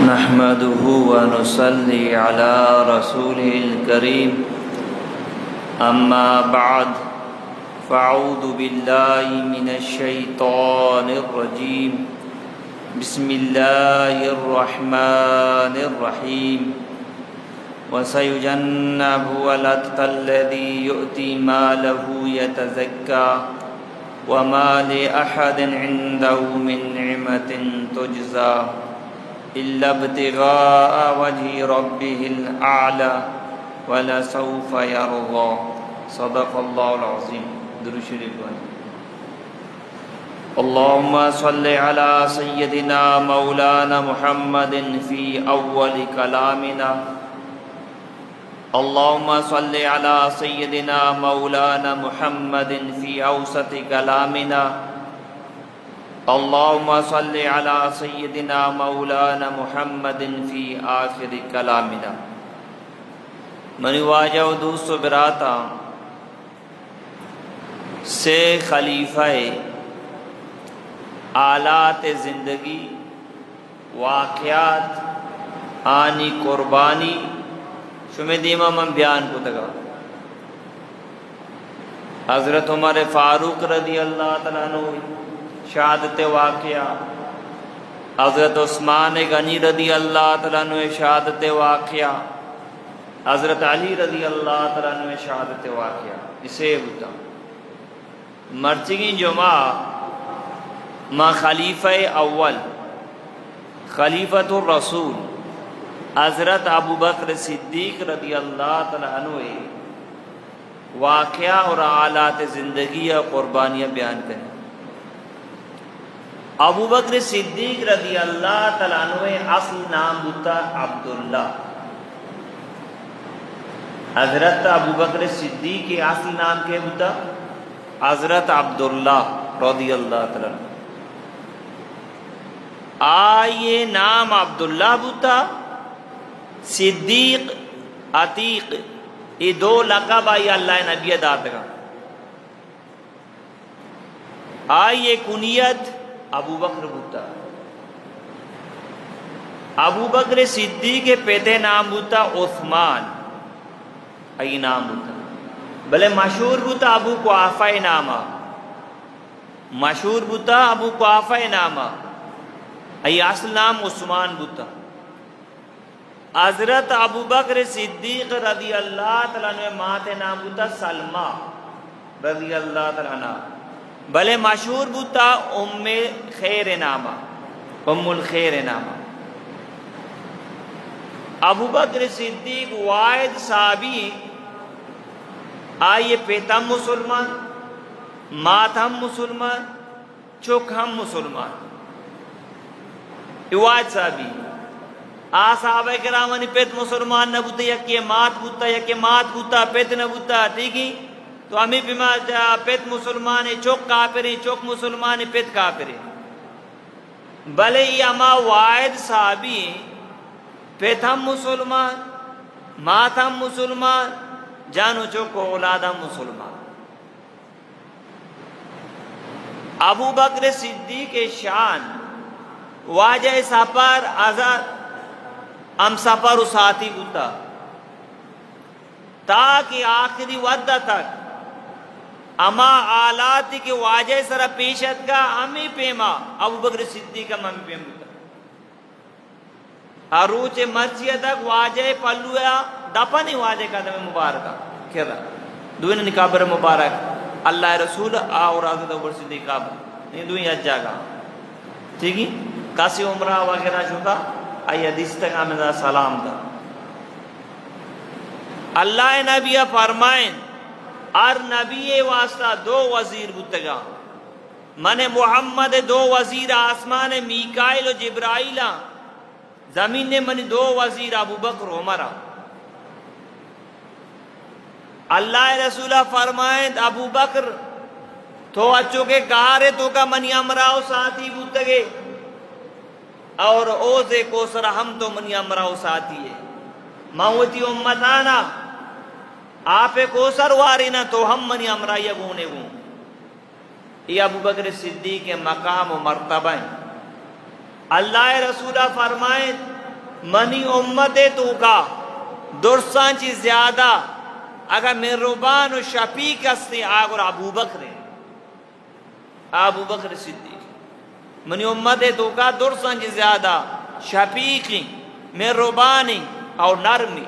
نحمده ونصلي على رسوله الكريم أما بعد فأعوذ بالله من الشيطان الرجيم بسم الله الرحمن الرحيم وسيجنبها الأتقى الذي يؤتي ماله يتزكى وما لأحد عنده من نعمة تجزى إلا ابتغاء وجه ربه الأعلى ولسوف يرضى صدق الله العظيم. درود شریف اللهم صل على سيدنا مولانا محمد في أول كلامنا. اللهم صل على سيدنا مولانا محمد في أوسط كلامنا. اللهم صل على سيدنا مولانا محمد في آخر كلامنا. من واجہ و دوست و براتا سے خلیفہ آلات زندگی واقعات آنی قربانی شمی دیما من بیان کو تگا. حضرت عمر فاروق رضی اللہ تعالیٰ عنہ شہادت واقعہ، حضرت عثمان غنی رضی اللہ تعالیٰ عنہ شہادت واقعہ، حضرت علی رضی اللہ تعالیٰ عنہ شہادت واقعہ. اسے ہوتا مرچگی جمعہ ما خلیفہ اول خلیفۃ الرسول حضرت ابو بکر صدیق رضی اللہ تعالیٰ عنہ واقعہ اور حالات زندگی اور قربانیاں بیان کریں. ابو بکر صدیق رضی اللہ تعالیٰ عنہ اصل نام ہوتا عبداللہ. حضرت ابو بکر صدیق کے اصل نام کیا ہوتا؟ حضرت عبداللہ رضی اللہ تعالیٰ عنہ. یہ نام عبداللہ ہوتا، صدیق، عتیق، یہ دو لقب آئی اللہ نبی داد کا. یہ کنیت ابو بکر ہوتا. ابو بکر صدیق کے پیتے نام ہوتا عثمان، ای نام ہوتا. بلے مشہور ہوتا ابو قحافہ نامہ، مشہور ہوتا ابو قحافہ نامہ. ای اصل نام عثمان ہوتا. حضرت ابو بکر صدیق رضی اللہ تعالیٰ عنہ ماتے نام ہوتا سلمہ رضی اللہ تعالیٰ عنہ. بلے مشہور ہوتا ام خیر نامہ، ام الخیر نامہ. ابو بکر صدیق واحد صحابی آئیے پیتم مسلمان، مات ہم مسلمان، چک ہم مسلمان. واحد صحابی صحابہ کرامانی پیت مسلمان نہ بوتا، یکی مات بوتا، یکی مات بوتا پیت نہ بوتا. ٹھیک ہی تو ہمیں بھی پیت مسلمان چوک کافریں، چوک مسلمان پیت کافریں. بلے یہ اما واحد صحابی پیت ہم مسلمان، مات ہم مسلمان، جانو چوک اولاد ہم مسلمان. ابو بکر صدیق شان واجہ سفر آزاد ہم سفر و ساتھی ہوتا تاکہ آخری وعدہ تک اما آلاتی کے واجہ سر پیشت کا ہمیں پیما ابو بکر صدیق کا ہمیں پیم ہوتا. اروچ مسجد تک واجہ پلویا دپنی واجہ کا دم مبارکہ کیا دا دوئے نے نکابر مبارک اللہ رسول اور حضرت ابو بکر صدیق کا نہیں دوئے اجا گا. ٹھیک ہی کاسی عمرہ وغیرہ چھوٹا آئی حدیث تک ہمیں دا سلام دا. اللہ نبی فرمائیں ار نبی واسطہ دو وزیر بتگا من محمد دو وزیر آسمان میکائل و جبرائیل، زمین نے من دو وزیر ابو بکر عمرہ. اللہ رسولہ فرمائیں ابو بکر تو اچھو کے گارے تو کا منی امراؤ ساتھی بتگے اور اوزے کو سر ہم تو منی امراؤ ساتھی ہے. موتی امتانا آپ کو سر وارینا تو ہم منی امرائیہ گونے گون. یہ ابو بکر صدیق کے مقام و مرتبہ ہیں. اللہ رسولہ فرمائیں منی امت تو کا درسان چی زیادہ اگر مہربان و شفیق استے آگر ابو بکر صدیق منی امت تو کا درسان چی زیادہ شفیقی مہربانی اور نرمی.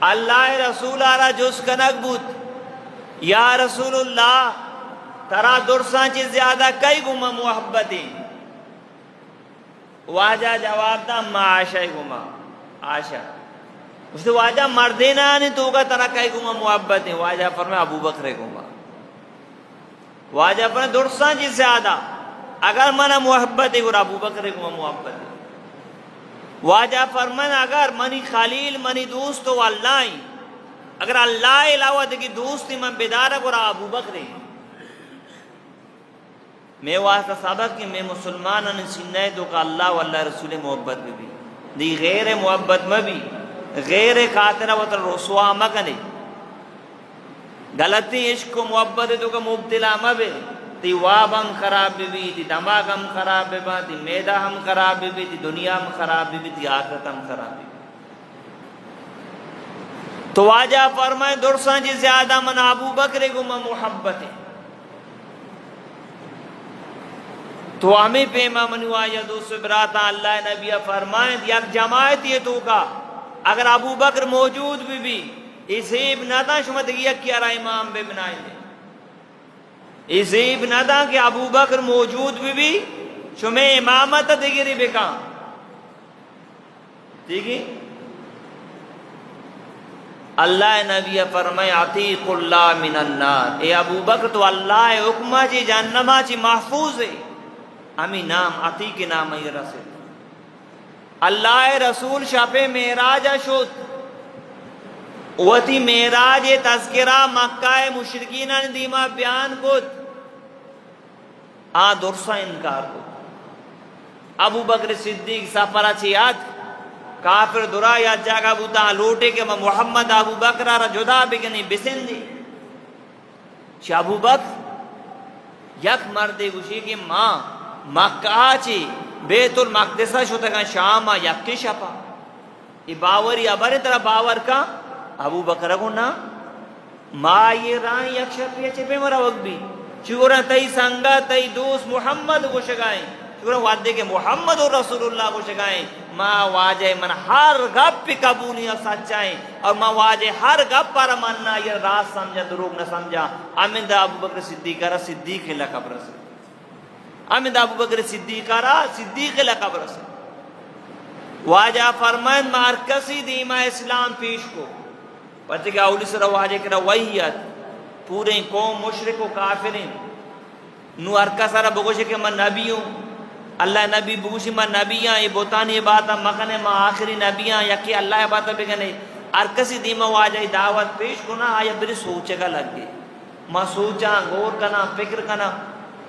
اللہ رسول آرہ جس کنک بود یا رسول اللہ ترا درسان چی زیادہ کئی گما محبتی. واجہ جواب دا ما عائشہ گما عائشہ اس نے واجہ مردینا نہیں تو کا ترا کئی گما محبتی. واجہ فرمائے ابو بکر گما. واجہ فرمائے درسان چی زیادہ اگر منہ محبتی گر ابو بکر گما محبتی. واجہ فرمائے اگر منی خلیل منی دوست تو اللہ ہی اگر اللہ علاوہ دکی دوستی من بیدارہ گر ابو بکر. میں واسطہ سبق کہ میں مسلمانوں نے سننے تو کہ اللہ واللہ رسول محبت میں بھی دی غیر محبت میں بھی غیر خاطرہ و تر رسوا مکنے غلطی عشق و محبت تو کہ مبتلا میں بھی تی واب ہم خراب بھی تی دماغ ہم خراب بھی تی میدہ ہم خراب بھی تی دنیا ہم خراب بھی تی آخرت ہم خراب بھی. تو واجہ فرمائے درسان جی زیادہ من ابو بکر کو میں محبت ہے. تو ہمیں پیما منوا یا دوسرے براتا اللہ نبی فرمائیں یک جماعت یہ تو کا اگر ابو بکر موجود بھی اسیب نہ دا شما دگیا کیا رہا امام بے بنائیں دے. اسیب نہ دا کہ ابو بکر موجود بھی شما امامت دگیری بکا. ٹھیک ہے اللہ نبی فرمائے عتیق اللہ من النار. اے ابو بکر تو اللہ حکمہ چی جہنمہ چی محفوظ ہے. ہمیں نام عتیق نام ہے رسول اللہ رسول شب معراج شد وتی معراج تذکرہ مکہ مشرکین نے دیما بیان کت درسا انکار کو. ابو بکر صدیق سفرہ چیات کافر درا یا جاگا بوتا لوٹے کہ محمد ابو بکر را جدا بگنی بسن دی. ابو بکر یک مردے گوشی کہ ماں مکہ چی بیت المقدسہ شتا گا شامہ یکی شپا ای باوری ابر طرح باور کا ابو بکر کو نا ما یہ رائن یک شپی چپے مرا وقت بھی چورا تئی سنگا تئی دوست محمد کو شگائیں چورا وعدے کہ محمد اور رسول اللہ کو شگائیں ما واجہ من ہر گپ پی قبولی اور سچائیں اور ما واجہ ہر گپ پر مننا یہ راست سمجھا دروگ نہ سمجھا. امین دا ابو بکر صدیق را صدیق لقب رسول امین دا ابو بکر صدیق را صدیق لقب رسول. واجہ فرمائن مارکسی دیما اسلام پیش کو پتہ کہ اولی سر واجہ کرا وحیت پورے قوم مشرک و کافرین نو ارکا سارا بگوشے کہ میں نبی ہوں اللہ نبی بگوشی میں نبیاں یہ بوتانی باتاں مخنے میں آخری نبیاں یکی اللہ باتاں بگنے ارکسی دیما واجہ دعوت پیش کو نا آیا بری سوچے گا لگ گئے. میں سوچا غور کنا فکر کنا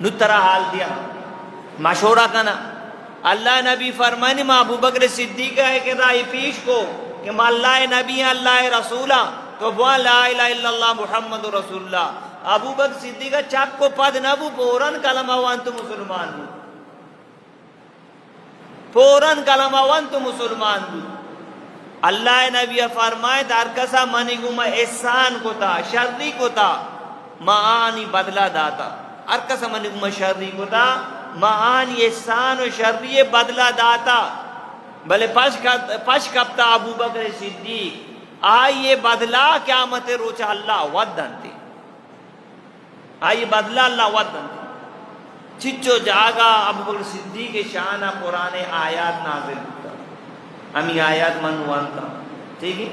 نو ترہ حال دیا مشورہ کنا. اللہ نبی فرمانی میں ابو بکر صدیق ہے کہ رائی پیش کو کہ میں اللہ نبی اللہ رسولہ تو وہ لا الہ الا اللہ محمد رسول اللہ. ابو بکر صدیق چاک کو پد نبو پورن کلمہ وانتو مسلمان بو پورن کلمہ وانتو مسلمان بو. اللہ نبی فرمائے دار کسا منی گو میں احسان کو تا شرری کو تا ما آنی بدلہ داتا. ہر کسا منی گو میں شرری کو تا ما آنی احسان و شرری بدلہ داتا. بلے پش کپتا ابو بکر صدیق آئیے بدلہ قیامت روچہ اللہ ودن تی آئیے بدلہ اللہ ودن تی. چچو جاگا ابو بکر صدیق شانہ قرآن آیات نازل ہوتا ہمیں آیات منوانتا. ٹھیک ہے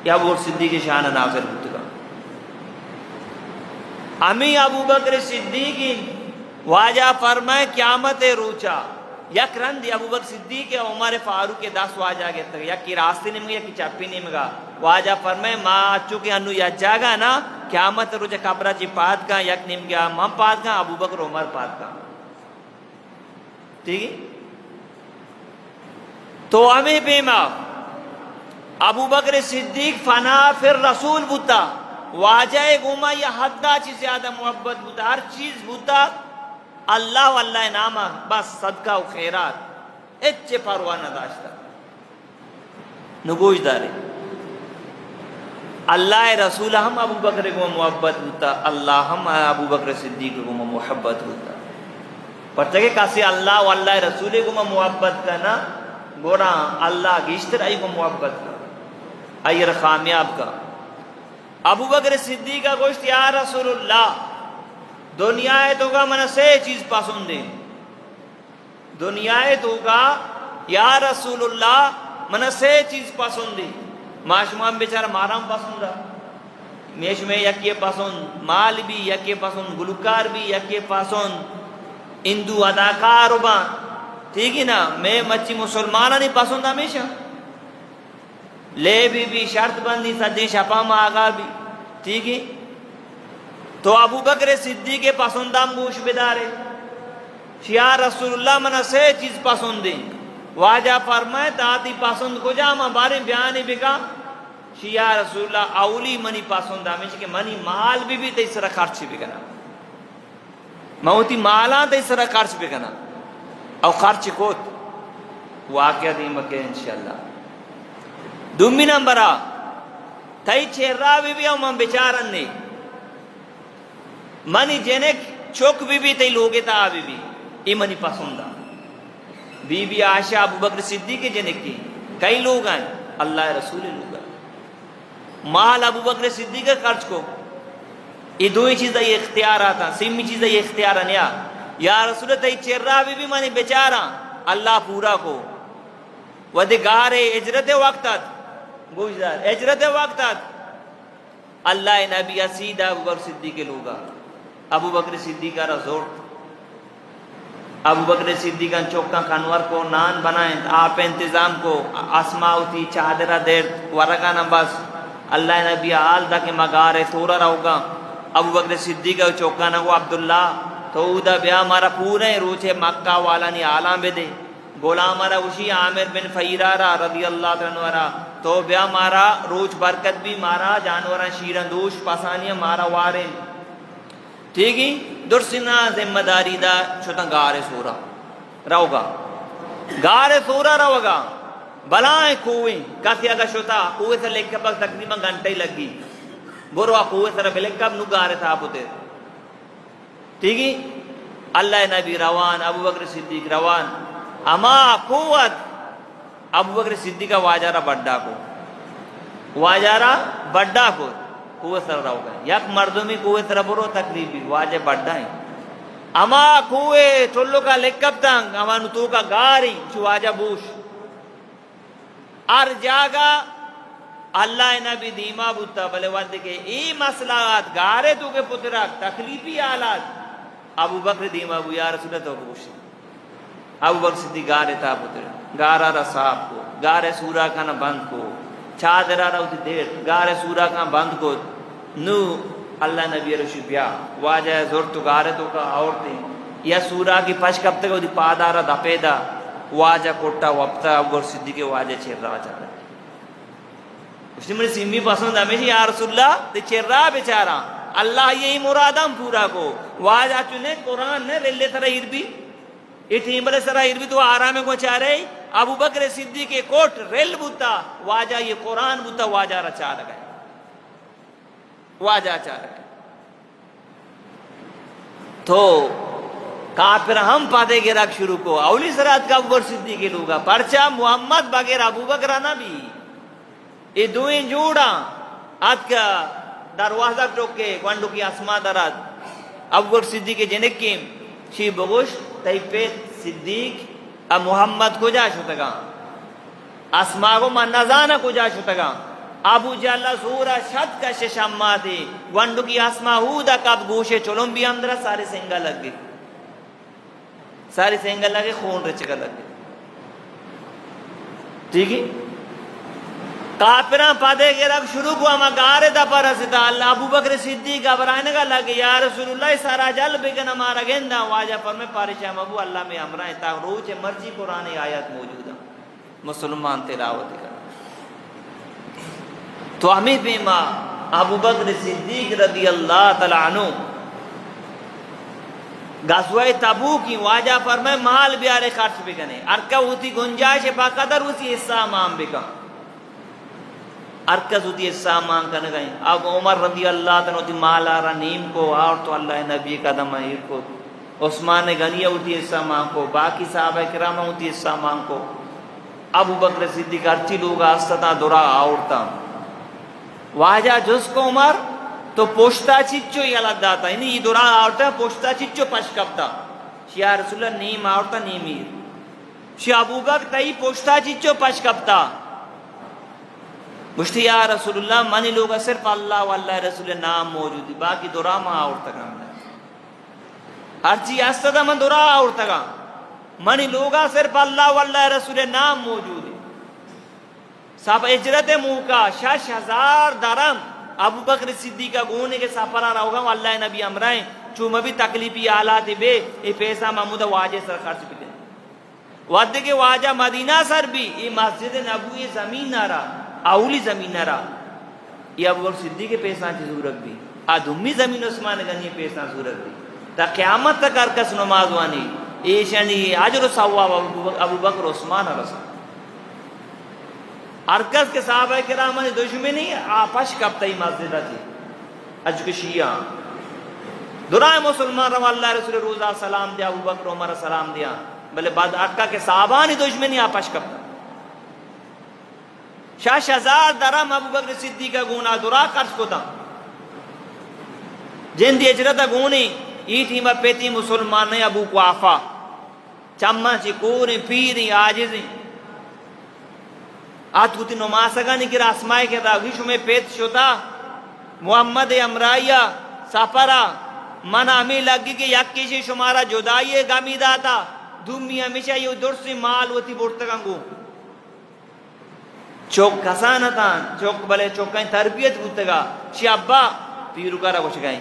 کہ ابو بکر صدیق شانہ نازل ہوتا ہمیں ابو بکر صدیق واجہ فرمائے قیامت روچہ یک رندی ابو بکر صدیق عمر فاروق کے 10 واجہ گئے تک یکی راستے نمگا یکی چپی نمگا. واجہ فرمائے ماں چونکہ انو یا جاگا نا قیامت روچہ قبرہ چی پات کا یک نمگا مم پات کا ابو بکر عمر پات کا. ٹھیک ہے تو ہمیں پیما ابو بکر صدیق فنا پھر رسول بوتا واجہ گوما یا حدہ چی زیادہ محبت بوتا ہر چیز بوتا اللہ واللہ نامہ بس صدقہ و خیرات اچھے پرواہ نہ داشتا نگوش دارے اللہ رسول ہم ابو بکر کو محبت ہوتا اللہ ہم ابو بکر صدیق کو محبت ہوتا پتہ کہ کسی اللہ واللہ رسول کو محبت کرنا گوڑا اللہ گیشتر آئی کو محبت کرنا آئی خامیاب کا ابو بکر صدیق کا گوشت یا رسول اللہ دنیا تو کا من سے چیز پسند ہے دنیا تو کا یا رسول اللہ من سے چیز پسند ہے معاشمان بیچارہ مارام پسند ہے میش میں یکی پسند مال بھی یکی پسند گلوکار بھی یکی پسند ہندو اداکار بان ٹھیک ہے نا میں مچی مسلمانہ نہیں پسند ہمیشہ لے بھی شرط بندی سجے شپا میں آگا بھی ٹھیک ہے تو ابو بکر صدیق کے پسندام گوش بدارے یا رسول اللہ من سے چیز پسند ہے واجہ فرمائے تاتی پسند کو جا ماں بارے بیانی بکا یا رسول اللہ اولی منی پسند ہمیشہ کہ منی مال بھی تیسرا خرچ بھی کنا موتی مالا تیسرا خرچ بھی کنا او خرچ کوت واقعہ دیمکے انشاءاللہ دومی نمبرہ تائی چہرہ بھی او من بیچارن نے منی جنک چوک بھی تی لوگے تا آبی بھی ای منی پسندہ بی بی عائشہ ابو بکر صدیق کے جنک کی کئی لوگ ہیں اللہ رسول لوگ ہیں مال ابو بکر صدیق کے خرچ کو یہ دوئی چیزیں یہ اختیار آتا سیمی چیزیں یہ اختیار آنیا یا رسول تی چرہ بھی منی بیچارہ اللہ پورا کو ودی گارے اجرت وقتت گوشدار اجرت وقتت اللہ نبی سیدہ ابو بکر صدیق کے لوگا ابو بکر صدیق کا رزور ابو بکر صدیق کا چوکا خانور کو نان بنائیں آپ انتظام کو اسماء تھی چادرہ دیر ورگا نمباز اللہ نبی آل دا کے مگارے تھورا رہوگا ابو بکر صدیق کا چوکا نگو عبداللہ تو دا بیا مارا پورے روچے مکہ والا نی آلام بے دے غلام مارا وشی عامر بن فیرارا رضی اللہ عنہ تو بیا مارا روچ برکت بھی مارا جانورا شیرن دوش پاسانیاں مارا وارن ٹھیک ہی درسنا ذمہ داری دا چھوٹا گارے سورا رہوگا گارے سورا رہوگا بلائیں کوئیں کسی اگا شوتا کوئے سے لکھ پاک تقریباً گھنٹے لگی بروا کوئے سے رب لکھ نو گارے تھا پوتے ٹھیک ہی اللہ نبی روان ابو بکر صدیق روان اما قوت ابو بکر صدیق کا واجارہ بڑھا کو واجارہ بڑھا کو کوئے سر رہو گئے یک مردمی کوئے سر برو تقریبی واجہ بڑھا ہیں اما کوئے چلو کا لکب تنگ اما نتو کا گاری چو واجہ بوش ار جاگا اللہ نبی دیما بوتا بلے وقت کے ای مسئلات گارے تو کے پترک تکلیفی آلات ابو بکر دیما بو یا رسول تو بوش ابو بکر صدیق گارے تا پترک گارا رساب کو گارے سورہ کھانا بند کو چادرہ رہو تھی دیر گارے سورہ کھانا بند کو نو اللہ نبی رشی بیا واجہ زور تو گارے تو کا عورتیں یا سورہ کی پش کب تک ہوتی پادارہ دا پیدا واجہ کوٹا وپتا ابو بکر صدیق واجہ چیر رہا چاہ رہا اس نے مجھے سیمی پسند ہمیشہ یا رسول اللہ تے چیر رہا بیچارہ اللہ یہی مرادم پورا کو واجہ چنے قرآن نے ریلے ترہ ہربی اتنی بلے سرہ ہربی تو آرامے کو چاہ رہے ابو بکر صدیق کے کوٹ ریل بوتا واجہ یہ قرآن بوتا واجہ رہا چاہ رہا واجہ چاہ رہا تو کافر ہم پادے کے رکھ شروع کو اولی سرات کا ابو بکر صدیق کے لوگا پرچہ محمد بغیر ابو بکر نہ بھی یہ دوئیں جوڑا آت کا دروازہ ٹوکے گوانڈو کی اسما درات ابو بکر صدیق کے جنک کی شی بگوش تیپیت صدیق اب محمد کو جا شتگا اسما کو منزانہ کو جا شتگا ابو جاللہ سورہ شد کا ششمہ تھی گوانڈو کی اسما ہودا کب گوشے چلوں بھی اندرہ سارے سنگا لگ گئے ساری سینگل لگے خون رچکا لگے ٹھیک ہے کافران پادے کے رب شروع کو ہما گارے دا پر رسیتا اللہ ابو بکر صدیق ابرائنے کا لگے یا رسول اللہ سارا جل بکن ہمارا گندہ واجہ فرمے پارشام ابو اللہ میں امرائیں تا روچ مرجی قرآن آیات موجود ہیں مسلمان تلاوت کا تو ہمیں بیما ابو بکر صدیق رضی اللہ تعالیٰ عنہ غزوہ تبوک کی واجہ فرمائے مال بیارے خرچ بکنے ارکا ہوتی گنجائش باقدر اسی حصہ مام بکا ارکز ہوتی حصہ مام کرنے گئیں. اب عمر رضی اللہ تعالیٰ ہوتی مال آ رہا نیم کو اور تو اللہ نبی قدم آئیر کو عثمان غنیہ ہوتی حصہ مام کو باقی صحابہ کرام ہوتی حصہ مام کو ابو بکر صدیق ارچی لوگ آستتا درا آورتا واجہ جس کو عمر تو پوشتا چچو یہ اللہ داتا یعنی یہ درا آورتا پوشتا چچو پشکبتا شیعہ رسول اللہ نیم آورتا نیمیر شیعہ ابو بکر تایی پوشتا چچو پشکبتا مشتی یا رسول اللہ منی لوگا صرف اللہ واللہ رسول نام موجودی باقی درا ما آورتا گا ہر چیز آستتا من درا آورتا گا منی لوگا صرف اللہ واللہ رسول نام موجود ہے. صاحب اجرت موقع 6,000 درم ابو بکر صدیقہ گونے کے سفرہ رہا ہوگا اللہ نبی امرائیں چوم بھی تکلیفی آلات بے یہ پیسہ محمود واجہ سر خرچ بھی دیں وعدے کے واجہ مدینہ سر بھی یہ مسجد نبوی زمین نہ رہا اولی زمین نہ رہا یہ ابو بکر صدیق کے پیسہ کی ضرورت بھی آدھمی زمین عثمان غنی پیسہ ضرورت بھی تا قیامت تک ارکس نماز وانی ایشانی عجر و ثواب ابو بکر عثمان رسول ارکز کے صحابہ کرام نے دشمنی آپش کب تئی مسجد تھی اجک شیعہ درائے مسلمان رو اللہ رسول روزہ سلام دیا ابو بکر عمر سلام دیا بلے بعد ارکا کے صحابہ نے دشمنی آپش کب تھا 6,000 درم ابو بکر صدیقہ گونا درا قرض کو تھا جن دی اجرت گونی ایٹھی میں پیتی مسلمان نے ابو قوافہ چمہ چی کوریں پیریں آجزیں آت ہوتی نماسگا نکر آسمائی کے راگیشو میں پیت شتا محمد امرائیہ سفرہ من ہمیں لگی کہ یک کشی شمارا جدائی گامی داتا دومی ہمیشہ یہ درسی مال ہوتی بورتگنگو چوک کسانتا چوک بلے چوکیں تربیت بورتگا شی ابا پیرو کرا کچھ گئیں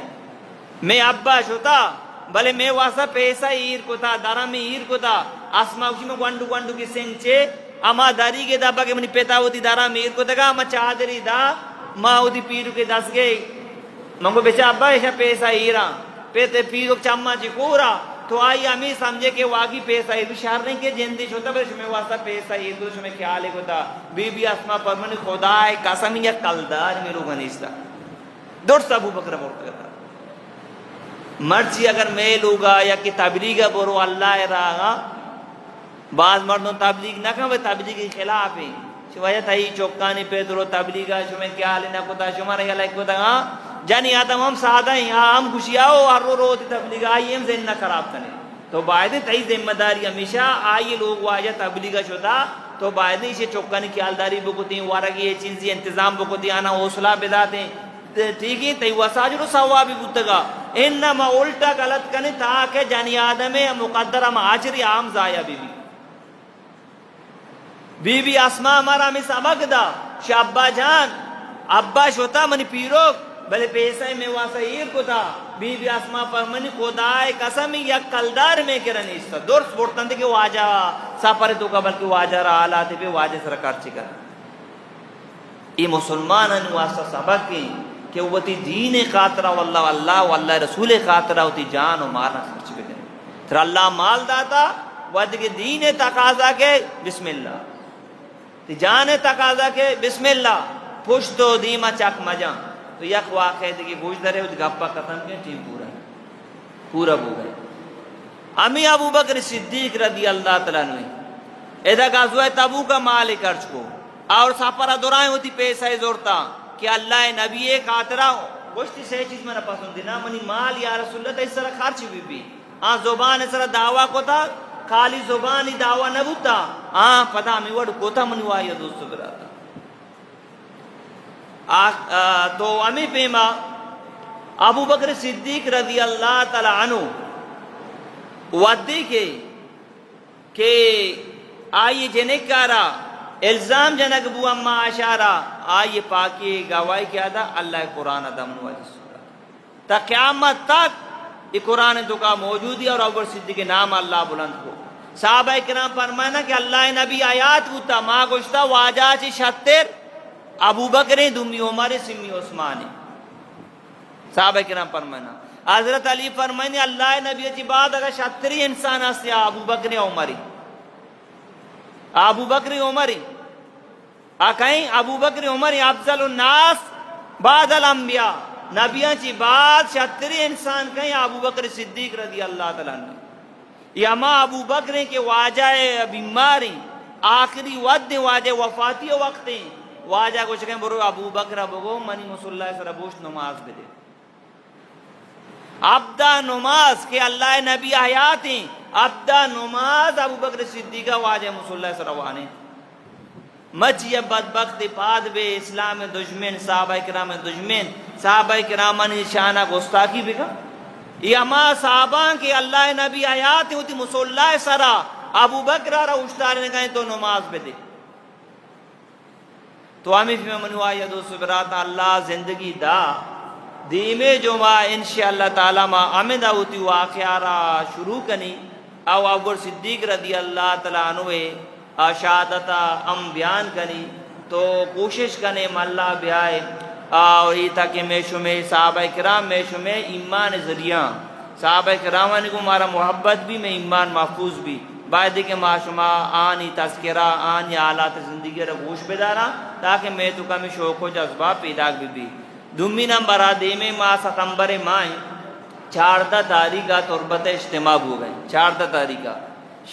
میں ابا شتا بلے میں واسا پیسہ ایر کو تا دارا میں ایر کو تا آسما اسی میں گوانڈو گوانڈو کی سنگ چے اما داری کے دا باگے منی پیتا ہوتی دارا میں ایر کو تا گا اما چادری دا ماں ہوتی پیرو کے دس گئے منگو بیچا ابا ایسا پیسہ ایرا پیتے پیرو چمہ چی کورا تو آئی ہمیں سمجھے کہ واقعی پیسہ ایر بھی شہر نہیں کہ جندش ہوتا بلے شمیں واسا پیسہ ایر کو شمیں خیالے کو تا بی بی آسما پر منی خدا ہے قسم یا کلدار میں روگا نیستا دوڑ ابو بکر مورتا گا مرچی اگر میل ہوگا یا کہ تبلیغ برو اللہ راگا بعض مردوں تبلیغ نہ کہاں وہ تبلیغ کے خلاف ہیں شوایہ تھا ہی چوکانی پہ درو تبلیغا شمیں کیا لینا کتا شمارا یا لائک کتا ہاں جانی آدم ہم سادہ ہیں ہم خوشی آؤ ہر رو ہوتی تبلیغ آئی ہم ذہن نہ خراب کریں تو باید تئی ذمہ داری ہمیشہ آئی لوگ واجہ تبلیغا شدہ تو باید اسے چوکانی خیالداری بکتی ہیں وارگی یہ چیزی انتظام بکتی آنا حوصلہ بداتے ٹھیک ہے تی وساجر و ثوابی بودتگا انما الٹا غلط کرنے تاکہ جانی آدم مقدرہ معاجری عام زایا بی بی اسما ہمارا ہمیں سبق دا شابہ جان ابا شوتا منی پیرو بلے پیسہ میں واسا ایر کو تا بی بی اسما پر منی خدای قسمی یا کلدار میں کرن استا درست بورتن دے کہ واجہ سفر تو کا بلکہ واجہ را آلات پہ واجہ سرکار چکر یہ مسلمان واسا سبق کی کہ وہ تی دین خاطرہ واللہ رسول خاطرہ ہوتی جان و مارنا خرچ بکنے پھر اللہ مال داتا وہ تی دین تقاضا کے بسم اللہ تی جان تقاضا کے بسم اللہ پشتو دیما چک مجاں تو یک واقعہ تھی کہ گوشت دھرے ہوتی گپا ختم کیا ٹیم پورا بو گئے امی ابو بکر صدیق رضی اللہ تعالیٰ نے ایدہ غزوہ تبوک کا مال خرچ کو اور سفرہ دورائیں ہوتی پیسہ زورتا کہ اللہ نبی ایک آترا گوشتی سے چیز میں پسند دینا منی مال یا رسول اللہ تا اس طرح خرچ بھی زبان اس طرح دعویٰ کو تھا خالی زبانی دعویٰ نہ بوتا پتا ہمیں وڑ کو تھا منی وائی دوستو براتا تو ہمیں پیما ابو بکر صدیق رضی اللہ تعالی عنہ ودی کے کہ آئیے جنکارا الزام جنک بو اما اشارہ آئیے پاکی گواہی کیا تھا اللہ قرآن دمن والی سورہ تا قیامت تک یہ قرآن تو کا موجودی اور ابو بکر صدیق کے نام اللہ بلند کو صحابہ کرام فرمانا کہ اللہ نبی آیات بوتا ماں گوشتا واجہ چی شتر ابو بکر دومی عمر سمی عثمان صحابہ کرام فرمانا حضرت علی فرمائیں اللہ نبی چی بعد اگر شتری انسان ہستی ابو بکر عمری ابو بکر عمری کہیں ابو بکر عمری افضل الناس بعد الانبیاء نبیاں چی بعد شتری انسان کہیں ابو بکر صدیق رضی اللہ تعالیٰ عنہ یا ما ابو بکر کے واجہ بیماری آخری ود واجہ وفاتی وقت واجہ کچھ کہیں برو ابو بکر بگو منی مسلح سر بوش نماز بدے ابدا نماز کہ اللہ نبی حیات ہیں ابدا نماز ابو بکر صدیقہ واجہ مسلح سر وانے مچی بدبخت پاد بے اسلام دشمن صحابہ کرام دشمن صحابہ کرام شانہ گستاخی بکا یا ما صحابہ کے اللہ نبی آیات ہوتی مسلح سرا ابو بکر را اشتار نے کہیں تو نماز پہ دے تو ہمیں فی منوا یدو سبرات اللہ زندگی دا دیمے جو ما انشاءاللہ تعالی ما آمدہ ہوتی واقعہ را شروع کنی او ابو صدیق رضی اللہ تعالیٰ عنہ شہادتا ہم بیان کنی تو کوشش کنے ماللہ بیائے اور یہ تھا کہ میں شمیں صحابہ کرام میں شمیں ایمان ذریعہ صحابہ کرام کو ہمارا محبت بھی میں ایمان محفوظ بھی بعد کہ ما شما آنی تذکرہ آنی حالات زندگی را گوش بدارا تاکہ میں تو کمی شوق و جذبہ پیدا بھی دومی نمبر آدھے میں ماہ ستمبر ماہ 14 تاریخ کا تربت اجتماع ہو گئے 14 تاریخ کا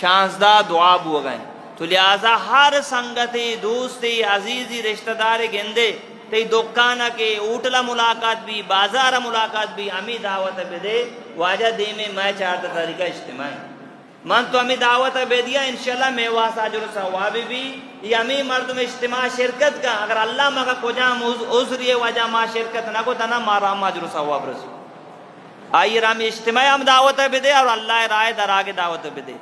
16 دعا ہو گئے تو لہذا ہر سنگتی دوستی عزیزی رشتہ دار گندے تی دکانہ کے اوٹلا ملاقات بھی بازار ملاقات بھی ہمیں دعوت بدے واجہ دے میں 14 تاریخ کا اجتماع من تو ہمیں دعوت بے دیا انشاءاللہ میں واسا جو ثواب بھی یہ ہمیں مردم اجتماع شرکت کا اگر اللہ مگا کو جام عذری وجہ ما شرکت نہ کو تنا مارا ماجر ثواب رسول آئیے رامی اجتماع ہم دعوت بے دے اور اللہ رائے در آگے دعوت بے دے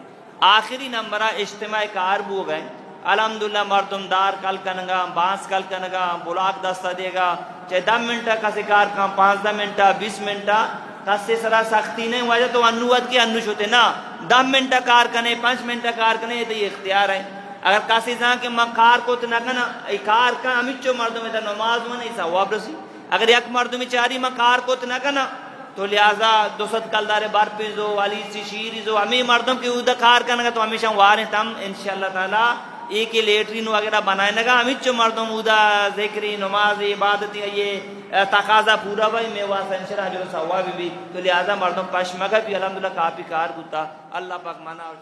آخری نمبرہ اجتماع کار بو گئے الحمدللہ مردم دار کل کنگا بانس کل کنگا بلاک دستہ دے گا چاہے 10 منٹا کسی کار کام 5 منٹا 20 منٹا کسی سرا سختی نہیں وجہ تو انوت کی انوش ہوتے نا 10 منٹا کار کنے 5 منٹا کار کنے تو یہ اختیار ہے اگر کسی جہاں کہ میں کار کو تو نہ کنا کار کا ہمیچو مردم ہے نماز میں نہیں ثواب رسی اگر یک مردمی چاری میں کار کو تو نہ کنا تو لہذا 200 کلدار بار پیزو والی سی شیریزو ہمیں مردم کی اودا کار کرنگا تو ہمیشہ واریں تم انشاءاللہ تعالی ایک لیٹرین وغیرہ بنائیں گا ہمیچو مردم اودا ذکری نماز عبادتی یہ تقاضا پورا بھائی میں واسا انشاءاللہ جو ثواب بھی تو لہذا مردم پشمگا بھی الحمدللہ کافی کار گتا اللہ پاک مانا